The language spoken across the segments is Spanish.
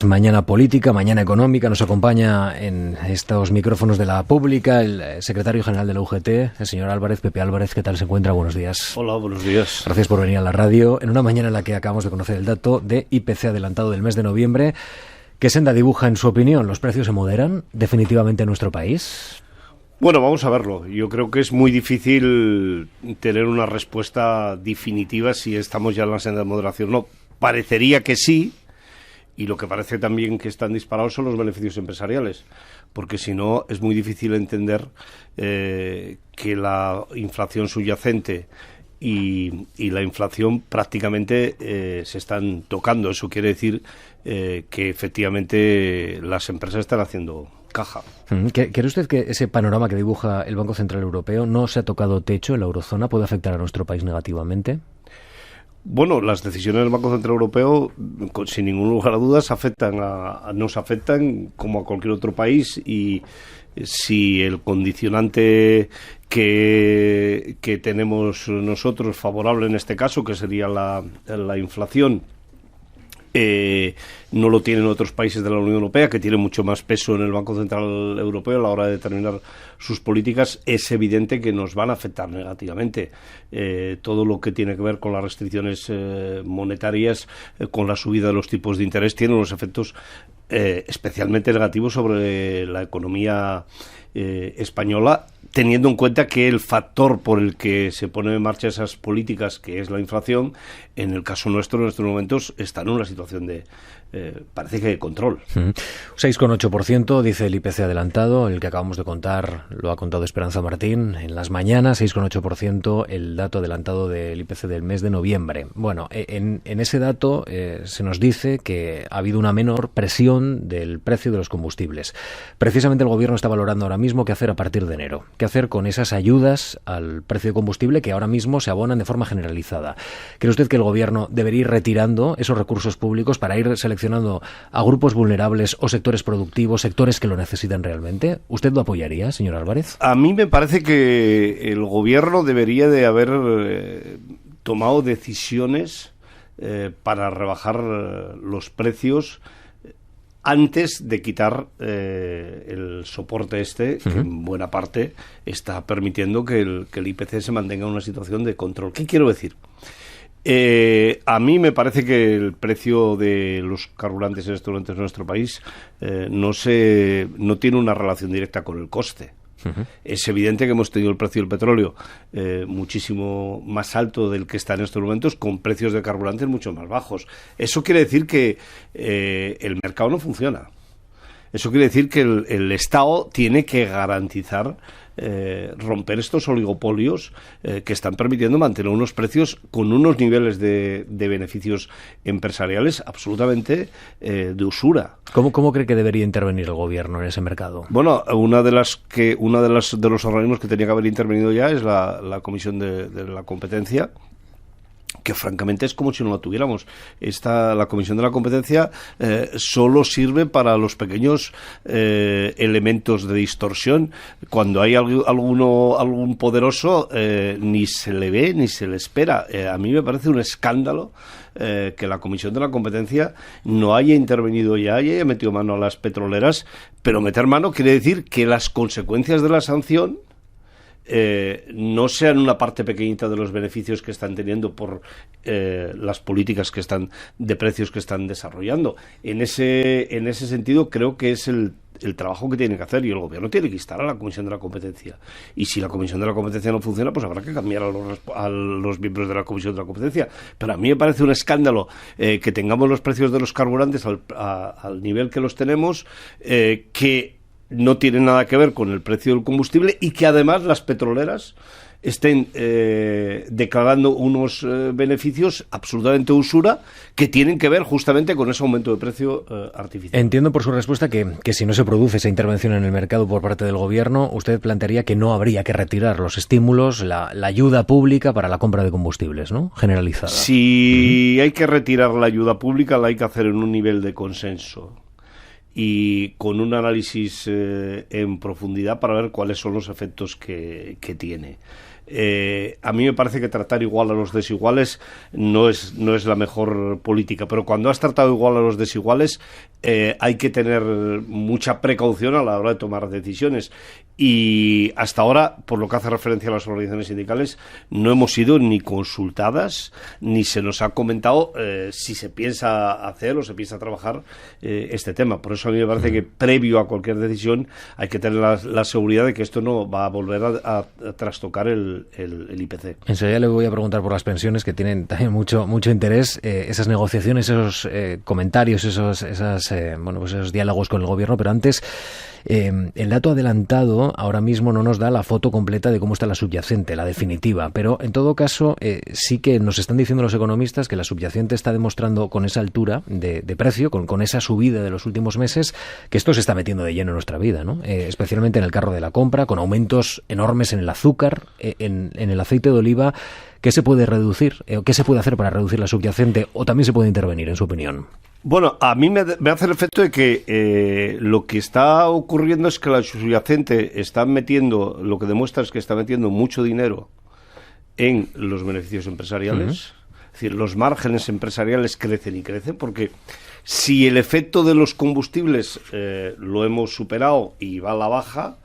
Mañana política, mañana económica. Nos acompaña en estos micrófonos de la pública el secretario general de la UGT, el señor Álvarez, Pepe Álvarez. ¿Qué tal se encuentra? Buenos días. Hola, buenos días. Gracias por venir a la radio en una mañana en la que acabamos de conocer el dato de IPC adelantado del mes de noviembre. ¿Qué senda dibuja, en su opinión? ¿Los precios se moderan definitivamente en nuestro país? Bueno, vamos a verlo. Yo creo que es muy difícil tener una respuesta definitiva si estamos ya en la senda de moderación. No, parecería que sí. Y lo que parece también que están disparados son los beneficios empresariales, porque si no es muy difícil entender que la inflación subyacente y la inflación prácticamente se están tocando. Eso quiere decir que efectivamente las empresas están haciendo caja. ¿Cree usted que ese panorama que dibuja el Banco Central Europeo no se ha tocado techo en la eurozona? ¿Puede afectar a nuestro país negativamente? Bueno, las decisiones del Banco Central Europeo, sin ningún lugar a dudas, nos afectan como a cualquier otro país, y si el condicionante que tenemos nosotros favorable en este caso, que sería la inflación, no lo tienen otros países de la Unión Europea, que tienen mucho más peso en el Banco Central Europeo a la hora de determinar sus políticas, es evidente que nos van a afectar negativamente. Todo lo que tiene que ver con las restricciones monetarias, con la subida de los tipos de interés, tiene unos efectos especialmente negativos sobre la economía española, teniendo en cuenta que el factor por el que se ponen en marcha esas políticas, que es la inflación, en el caso nuestro, en estos momentos, está en una situación de, parece que de control. 6,8% dice el IPC adelantado, el que acabamos de contar, lo ha contado Esperanza Martín en las mañanas, 6,8% el dato adelantado del IPC del mes de noviembre. Bueno, en ese dato se nos dice que ha habido una menor presión del precio de los combustibles. Precisamente el Gobierno está valorando ahora mismo qué hacer a partir de enero. ¿Qué hacer con esas ayudas al precio de combustible que ahora mismo se abonan de forma generalizada? ¿Cree usted que el Gobierno debería ir retirando esos recursos públicos para ir seleccionando a grupos vulnerables o sectores productivos, sectores que lo necesitan realmente? ¿Usted lo apoyaría, señor Álvarez? A mí me parece que el Gobierno debería de haber tomado decisiones para rebajar los precios antes de quitar el soporte que en buena parte está permitiendo que el IPC se mantenga en una situación de control. ¿Qué quiero decir? A mí me parece que el precio de los carburantes en estos momentos en nuestro país no tiene una relación directa con el coste. Es evidente que hemos tenido el precio del petróleo muchísimo más alto del que está en estos momentos, con precios de carburantes mucho más bajos. Eso quiere decir que el mercado no funciona. Eso quiere decir que el Estado tiene que garantizar romper estos oligopolios que están permitiendo mantener unos precios con unos niveles de beneficios empresariales absolutamente de usura. ¿Cómo cree que debería intervenir el Gobierno en ese mercado? Bueno, uno de los organismos que tenía que haber intervenido ya es la Comisión de la Competencia, que francamente es como si no la tuviéramos. La Comisión de la Competencia solo sirve para los pequeños elementos de distorsión. Cuando hay algún poderoso, ni se le ve ni se le espera. A mí me parece un escándalo que la Comisión de la Competencia no haya intervenido ya y haya metido mano a las petroleras, pero meter mano quiere decir que las consecuencias de la sanción no sean una parte pequeñita de los beneficios que están teniendo por las políticas de precios que están desarrollando. En ese sentido, creo que es el trabajo que tiene que hacer, y el Gobierno tiene que instar a la Comisión de la Competencia. Y si la Comisión de la Competencia no funciona, pues habrá que cambiar a los miembros de la Comisión de la Competencia. Pero a mí me parece un escándalo que tengamos los precios de los carburantes al nivel que los tenemos, que no tiene nada que ver con el precio del combustible, y que además las petroleras estén declarando unos beneficios absolutamente usura que tienen que ver justamente con ese aumento de precio artificial. Entiendo por su respuesta que si no se produce esa intervención en el mercado por parte del Gobierno, usted plantearía que no habría que retirar los estímulos, la ayuda pública para la compra de combustibles, ¿no? Generalizada. Si hay que retirar la ayuda pública, la hay que hacer en un nivel de consenso y con un análisis en profundidad para ver cuáles son los efectos que tiene. A mí me parece que tratar igual a los desiguales no es la mejor política, pero cuando has tratado igual a los desiguales hay que tener mucha precaución a la hora de tomar decisiones. Y hasta ahora, por lo que hace referencia a las organizaciones sindicales, no hemos sido ni consultadas, ni se nos ha comentado si se piensa hacer o se piensa trabajar este tema. Por eso a mí me parece que previo a cualquier decisión hay que tener la seguridad de que esto no va a volver a trastocar el IPC. Enseguida le voy a preguntar por las pensiones, que tienen también mucho interés. Esas negociaciones, esos comentarios, esos diálogos con el gobierno, pero antes... el dato adelantado ahora mismo no nos da la foto completa de cómo está la subyacente, la definitiva, pero en todo caso sí que nos están diciendo los economistas que la subyacente está demostrando con esa altura de precio, con esa subida de los últimos meses, que esto se está metiendo de lleno en nuestra vida, ¿no? Especialmente en el carro de la compra, con aumentos enormes en el azúcar, en el aceite de oliva. ¿Qué se puede reducir? ¿Qué se puede hacer para reducir la subyacente? ¿O también se puede intervenir, en su opinión? Bueno, a mí me hace el efecto de que lo que está ocurriendo es que la subyacente está metiendo, lo que demuestra es que está metiendo mucho dinero en los beneficios empresariales. Es decir, los márgenes empresariales crecen y crecen, porque si el efecto de los combustibles lo hemos superado y va a la baja,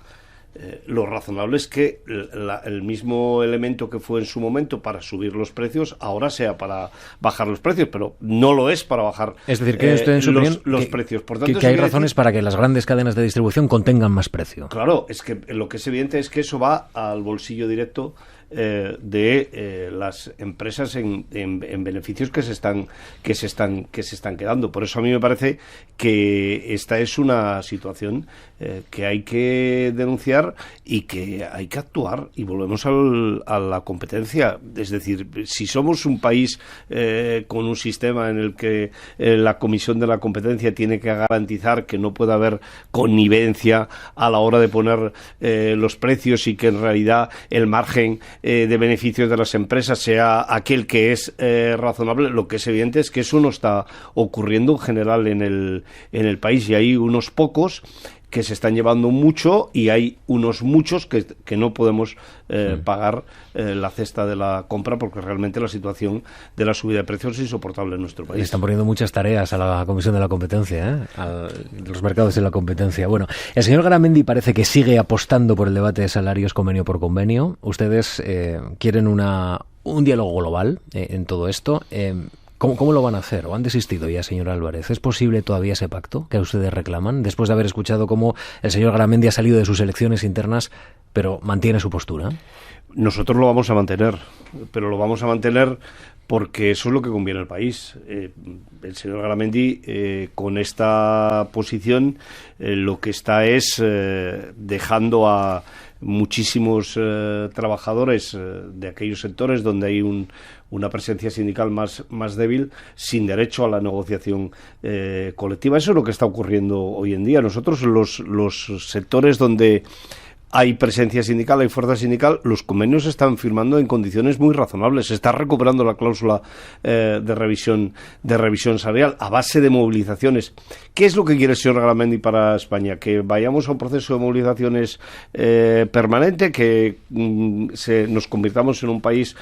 lo razonable es que el mismo elemento que fue en su momento para subir los precios ahora sea para bajar los precios, pero no lo es para bajar es decir, que usted en su opinión, los precios. Por tanto, que hay razones para que las grandes cadenas de distribución contengan más precio. Claro, es que lo que es evidente es que eso va al bolsillo directo de las empresas en beneficios que se están quedando. Por eso a mí me parece que esta es una situación que hay que denunciar y que hay que actuar, y volvemos a la competencia. Es decir, si somos un país con un sistema en el que la Comisión de la Competencia tiene que garantizar que no pueda haber connivencia a la hora de poner los precios, y que en realidad el margen de beneficios de las empresas sea aquel que es razonable, lo que es evidente es que eso no está ocurriendo en general en el país, y hay unos pocos que se están llevando mucho y hay unos muchos que no podemos pagar la cesta de la compra, porque realmente la situación de la subida de precios es insoportable en nuestro país. Le están poniendo muchas tareas a la Comisión de la Competencia, a los mercados de la competencia. Bueno, el señor Garamendi parece que sigue apostando por el debate de salarios convenio por convenio. Ustedes quieren un diálogo global en todo esto. ¿Cómo lo van a hacer? ¿O han desistido ya, señor Álvarez? ¿Es posible todavía ese pacto que ustedes reclaman, después de haber escuchado cómo el señor Garamendi ha salido de sus elecciones internas, pero mantiene su postura? Nosotros lo vamos a mantener, pero lo vamos a mantener porque eso es lo que conviene al país. El señor Garamendi, con esta posición, lo que está es dejando a muchísimos trabajadores de aquellos sectores donde hay una presencia sindical más débil, sin derecho a la negociación colectiva. Eso es lo que está ocurriendo hoy en día. Nosotros, los sectores donde hay presencia sindical, hay fuerza sindical, los convenios se están firmando en condiciones muy razonables. Se está recuperando la cláusula de revisión salarial a base de movilizaciones. ¿Qué es lo que quiere el señor Garamendi para España? Que vayamos a un proceso de movilizaciones permanente, que nos convirtamos en un país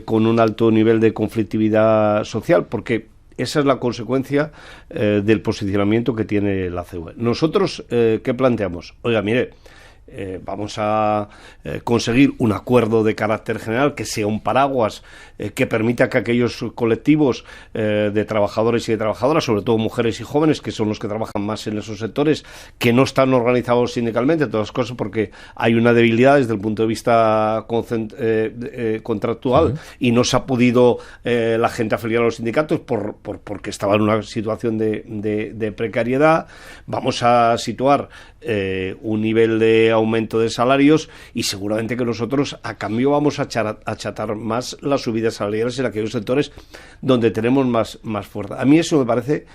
con un alto nivel de conflictividad social, porque esa es la consecuencia del posicionamiento que tiene la CUE. Nosotros, ¿qué planteamos? Oiga, mire, vamos a conseguir un acuerdo de carácter general que sea un paraguas que permita que aquellos colectivos de trabajadores y de trabajadoras, sobre todo mujeres y jóvenes, que son los que trabajan más en esos sectores, que no están organizados sindicalmente, todas cosas porque hay una debilidad desde el punto de vista contractual, y no se ha podido la gente afiliar a los sindicatos porque estaba en una situación de precariedad. Vamos a situar un nivel de aumento de salarios, y seguramente que nosotros a cambio vamos a achatar más las subidas salariales en aquellos sectores donde tenemos más fuerza. A mí eso me parece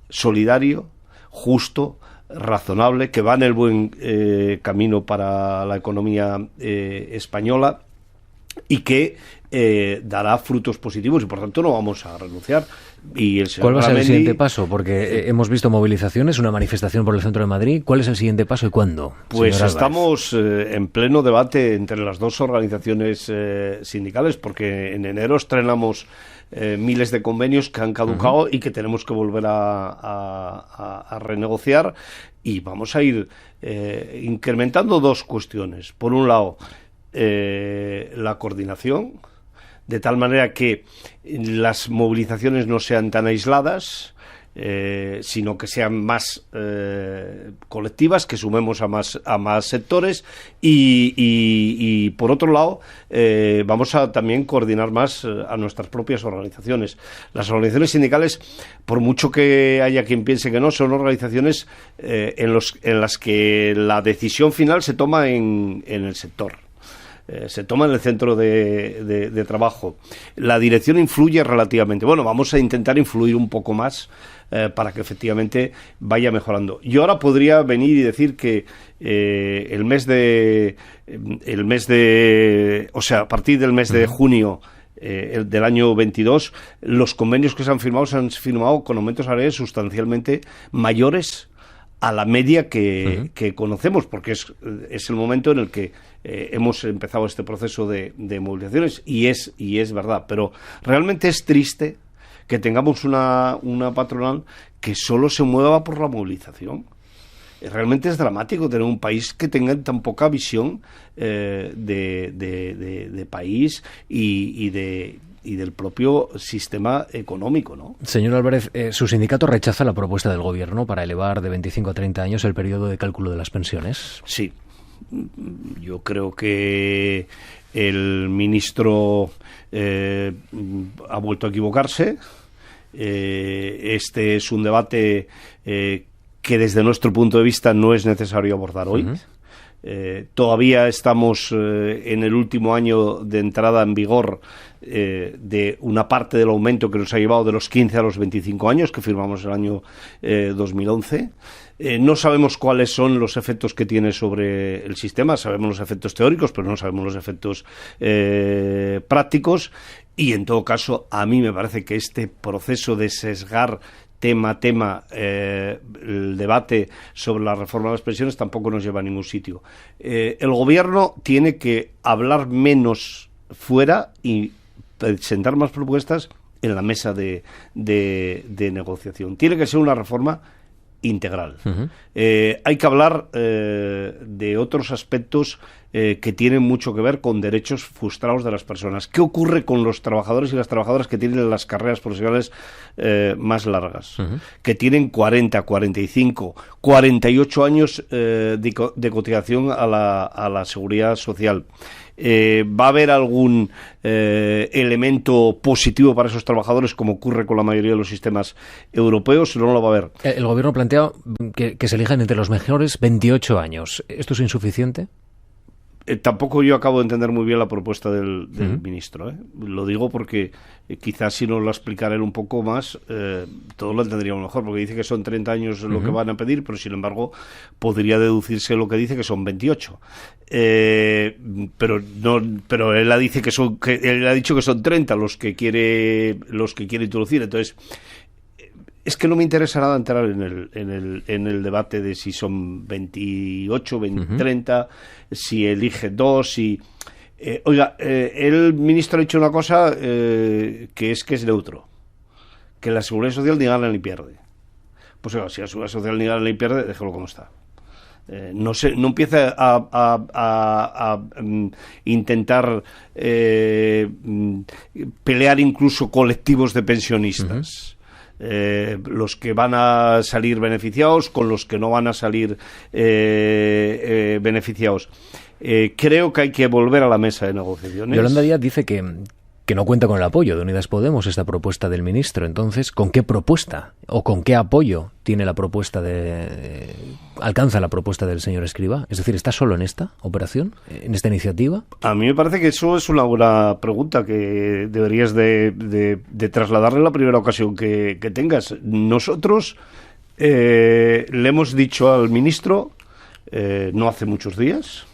solidario, justo, razonable, que va en el buen camino para la economía española, y que dará frutos positivos y por tanto no vamos a renunciar. Y el señor ¿Cuál va a ser el Garamendi, siguiente paso? Porque hemos visto movilizaciones, una manifestación por el centro de Madrid. ¿Cuál es el siguiente paso y cuándo? Pues señor Álvarez? estamos en pleno debate entre las dos organizaciones sindicales, porque en enero estrenamos miles de convenios que han caducado y que tenemos que volver a renegociar, y vamos a ir incrementando dos cuestiones. Por un lado, la coordinación, de tal manera que las movilizaciones no sean tan aisladas, sino que sean más colectivas, que sumemos a más sectores, y por otro lado vamos a también coordinar más a nuestras propias organizaciones. Las organizaciones sindicales, por mucho que haya quien piense que no, son organizaciones en las que la decisión final se toma en el sector. Se toma en el centro de trabajo. La dirección influye relativamente. Bueno, vamos a intentar influir un poco más para que efectivamente vaya mejorando. Yo ahora podría venir y decir que a partir del mes de junio del año 22, los convenios que se han firmado con aumentos salariales sustancialmente mayores a la media que conocemos, porque es el momento en el que hemos empezado este proceso de movilizaciones, y es verdad, pero realmente es triste que tengamos una patronal que solo se mueva por la movilización. Realmente es dramático tener un país que tenga tan poca visión de país y del propio sistema económico, ¿no? Señor Álvarez, su sindicato rechaza la propuesta del Gobierno para elevar de 25 a 30 años el periodo de cálculo de las pensiones. Sí. Yo creo que el ministro ha vuelto a equivocarse. Este es un debate que desde nuestro punto de vista no es necesario abordar hoy. Todavía estamos en el último año de entrada en vigor de una parte del aumento que nos ha llevado de los 15 a los 25 años, que firmamos el año 2011. No sabemos cuáles son los efectos que tiene sobre el sistema. Sabemos los efectos teóricos, pero no sabemos los efectos prácticos. Y en todo caso, a mí me parece que este proceso de sesgar tema el debate sobre la reforma de las pensiones tampoco nos lleva a ningún sitio. El Gobierno tiene que hablar menos fuera y presentar más propuestas en la mesa de negociación. Tiene que ser una reforma integral. Hay que hablar de otros aspectos que tienen mucho que ver con derechos frustrados de las personas. ¿Qué ocurre con los trabajadores y las trabajadoras que tienen las carreras profesionales más largas? Que tienen 40, 45, 48 años de cotización a la seguridad social. ¿Va a haber algún elemento positivo para esos trabajadores, como ocurre con la mayoría de los sistemas europeos? No lo va a haber. El Gobierno plantea que se elijan entre los mejores 28 años. ¿Esto es insuficiente? Tampoco yo acabo de entender muy bien la propuesta del ministro. Lo digo porque quizás si nos lo explicara él un poco más, todos lo entenderíamos mejor, porque dice que son 30 años lo que van a pedir, pero sin embargo podría deducirse lo que dice, que son 28. Pero él ha dicho que son 30 los que quiere introducir. Entonces, es que no me interesa nada entrar en el debate de si son 28, 30, si elige dos, el ministro ha dicho una cosa que es neutro, que la Seguridad Social ni gana ni pierde. Pues oiga, si la Seguridad Social ni gana ni pierde, déjalo como está. No empieza a intentar pelear incluso colectivos de pensionistas. Los que van a salir beneficiados con los que no van a salir beneficiados. Creo que hay que volver a la mesa de negociaciones. Yolanda Díaz dice que no cuenta con el apoyo de Unidas Podemos esta propuesta del ministro. Entonces, ¿con qué propuesta o con qué apoyo tiene alcanza la propuesta del señor Escrivá? Es decir, ¿está solo en esta operación, en esta iniciativa? A mí me parece que eso es una buena pregunta que deberías de trasladarle la primera ocasión que tengas. Nosotros le hemos dicho al ministro no hace muchos días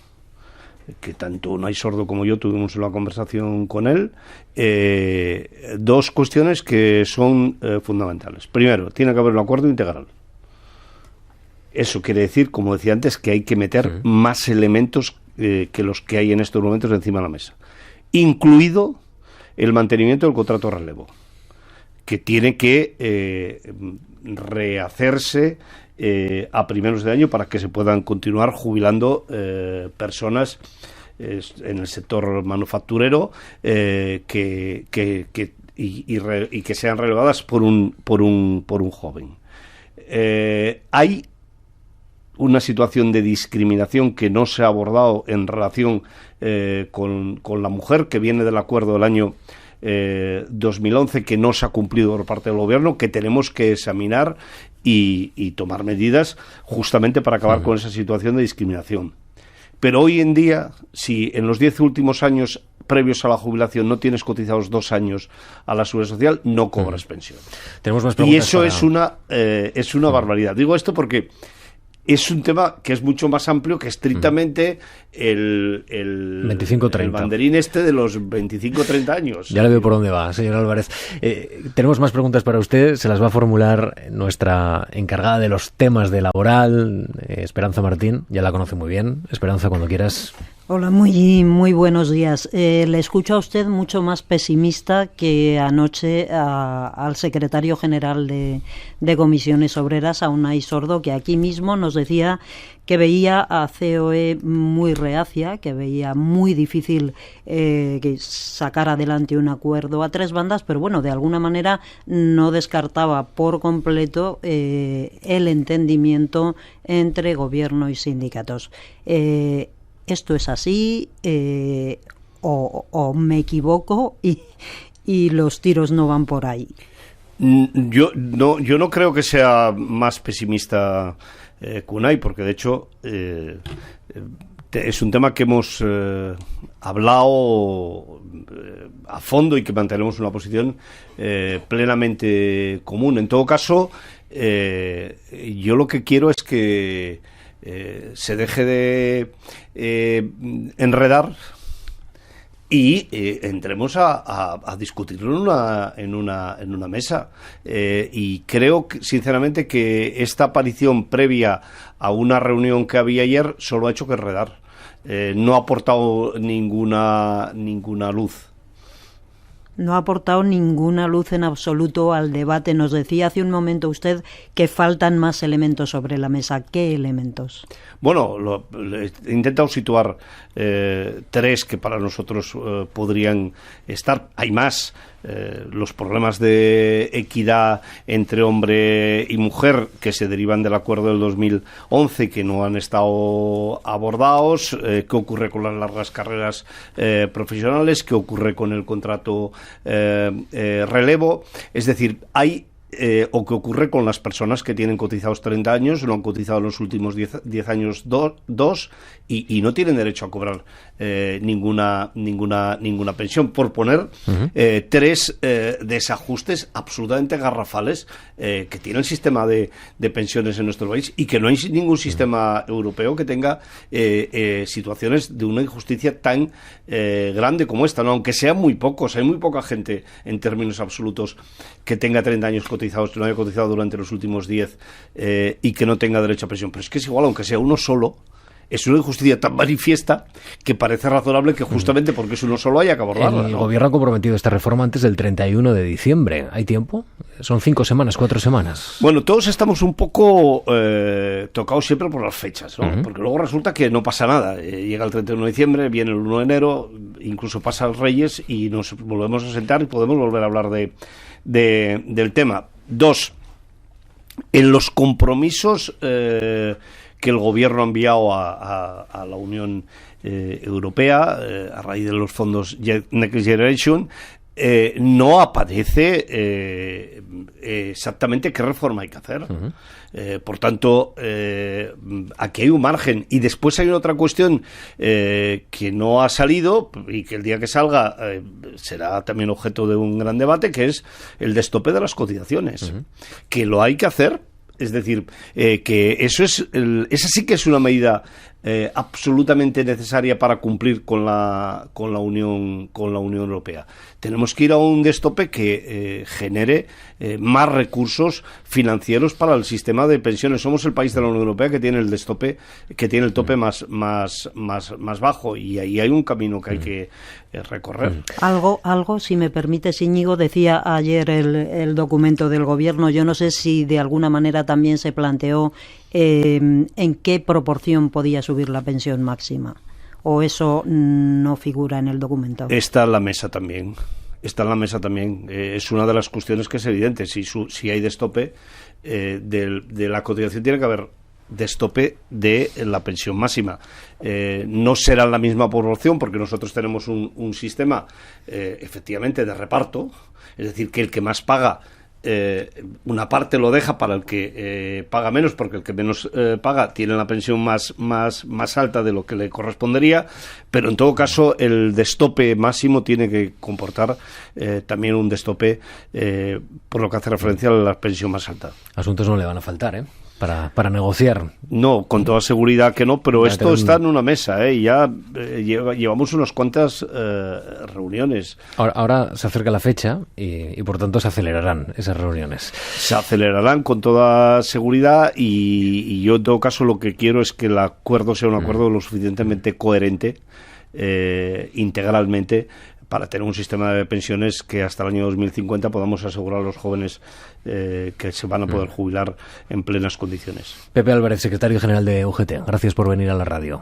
que tanto Unai Sordo como yo tuvimos una conversación con él, dos cuestiones que son fundamentales. Primero, tiene que haber un acuerdo integral. Eso quiere decir, como decía antes, que hay que meter más elementos que los que hay en estos momentos encima de la mesa, incluido el mantenimiento del contrato de relevo, que tiene que rehacerse a primeros de año para que se puedan continuar jubilando personas en el sector manufacturero y que sean relevadas por un joven. Hay una situación de discriminación que no se ha abordado en relación con la mujer, que viene del acuerdo del año 2011, que no se ha cumplido por parte del gobierno, que tenemos que examinar y tomar medidas justamente para acabar con esa situación de discriminación. Pero hoy en día, si en los 10 últimos años previos a la jubilación no tienes cotizados 2 años a la Seguridad Social, no cobras pensión. Tenemos más y eso es una barbaridad. Digo esto porque es un tema que es mucho más amplio que estrictamente el 25-30. El banderín de los 25-30 años. Ya le veo por dónde va, señor Álvarez. Tenemos más preguntas para usted, se las va a formular nuestra encargada de los temas de laboral, Esperanza Martín, ya la conoce muy bien. Esperanza, cuando quieras. Hola, muy buenos días. Le escucho a usted mucho más pesimista que anoche al secretario general de Comisiones Obreras, a Unai Sordo, que aquí mismo nos decía que veía a COE muy reacia, que veía muy difícil que sacar adelante un acuerdo a 3 bandas, pero bueno, de alguna manera no descartaba por completo el entendimiento entre gobierno y sindicatos. ¿Esto es así o me equivoco y los tiros no van por ahí? Yo no creo que sea más pesimista que Unai, porque de hecho es un tema que hemos hablado a fondo y que mantenemos una posición plenamente común. En todo caso, yo lo que quiero es que se deje de enredar y entremos a discutirlo en una mesa. Y creo, sinceramente, que esta aparición previa a una reunión que había ayer solo ha hecho que enredar. No ha aportado ninguna luz. No ha aportado ninguna luz en absoluto al debate. Nos decía hace un momento usted que faltan más elementos sobre la mesa. ¿Qué elementos? Bueno, he intentado situar 3 que para nosotros podrían estar. Hay más. Los problemas de equidad entre hombre y mujer que se derivan del acuerdo del 2011 que no han estado abordados. ¿Qué ocurre con las largas carreras profesionales? ¿Qué ocurre con el contrato relevo? Es decir, hay o qué ocurre con las personas que tienen cotizados 30 años, no han cotizado en los últimos 10 años 2 y no tienen derecho a cobrar ninguna pensión, por poner 3 desajustes absolutamente garrafales que tiene el sistema de pensiones en nuestro país y que no hay ningún sistema europeo que tenga situaciones de una injusticia tan grande como esta, ¿no? Aunque sean muy pocos, hay muy poca gente en términos absolutos que tenga 30 años cotizados, que no haya cotizado durante los últimos 10 y que no tenga derecho a pensión. Pero es que es igual, aunque sea uno solo, es una injusticia tan manifiesta que parece razonable que justamente porque es uno solo haya que abordarla. El gobierno ha comprometido esta reforma antes del 31 de diciembre. ¿Hay tiempo? Son 5 semanas, 4 semanas. Bueno, todos estamos un poco tocados siempre por las fechas, ¿no? Porque luego resulta que no pasa nada. Llega el 31 de diciembre, viene el 1 de enero, incluso pasa el Reyes y nos volvemos a sentar y podemos volver a hablar del tema. 2. En los compromisos que el gobierno ha enviado a la Unión Europea a raíz de los fondos Next Generation, no aparece exactamente qué reforma hay que hacer. Por tanto, aquí hay un margen. Y después hay otra cuestión que no ha salido y que el día que salga será también objeto de un gran debate, que es el destope de las cotizaciones. Que lo hay que hacer. Es decir, que esa sí que es una medida absolutamente necesaria para cumplir con la Unión Europea. Tenemos que ir a un destope que genere más recursos financieros para el sistema de pensiones. Somos el país de la Unión Europea que tiene el destope, que tiene el tope más bajo, y ahí hay un camino que hay que recorrer. Algo, si me permite, Íñigo, decía ayer el documento del Gobierno. Yo no sé si de alguna manera también se planteó en qué proporción podía subir la pensión máxima, o eso no figura en el documento. Está en la mesa también. Es una de las cuestiones que es evidente. Si hay destope de la cotización, tiene que haber destope de la pensión máxima. No será la misma proporción, porque nosotros tenemos un sistema efectivamente de reparto, es decir, que el que más paga, una parte lo deja para el que paga menos, porque el que menos paga tiene la pensión más alta de lo que le correspondería, pero en todo caso el destope máximo tiene que comportar también un destope por lo que hace referencia a la pensión más alta. Asuntos no le van a faltar, para negociar. No, con toda seguridad que no, pero esto está en una mesa, y ya llevamos unas cuantas reuniones. Ahora se acerca la fecha y por tanto se acelerarán esas reuniones. Se acelerarán con toda seguridad, y yo en todo caso lo que quiero es que el acuerdo sea un acuerdo lo suficientemente coherente integralmente, para tener un sistema de pensiones que hasta el año 2050 podamos asegurar a los jóvenes que se van a poder jubilar en plenas condiciones. Pepe Álvarez, secretario general de UGT, gracias por venir a la radio.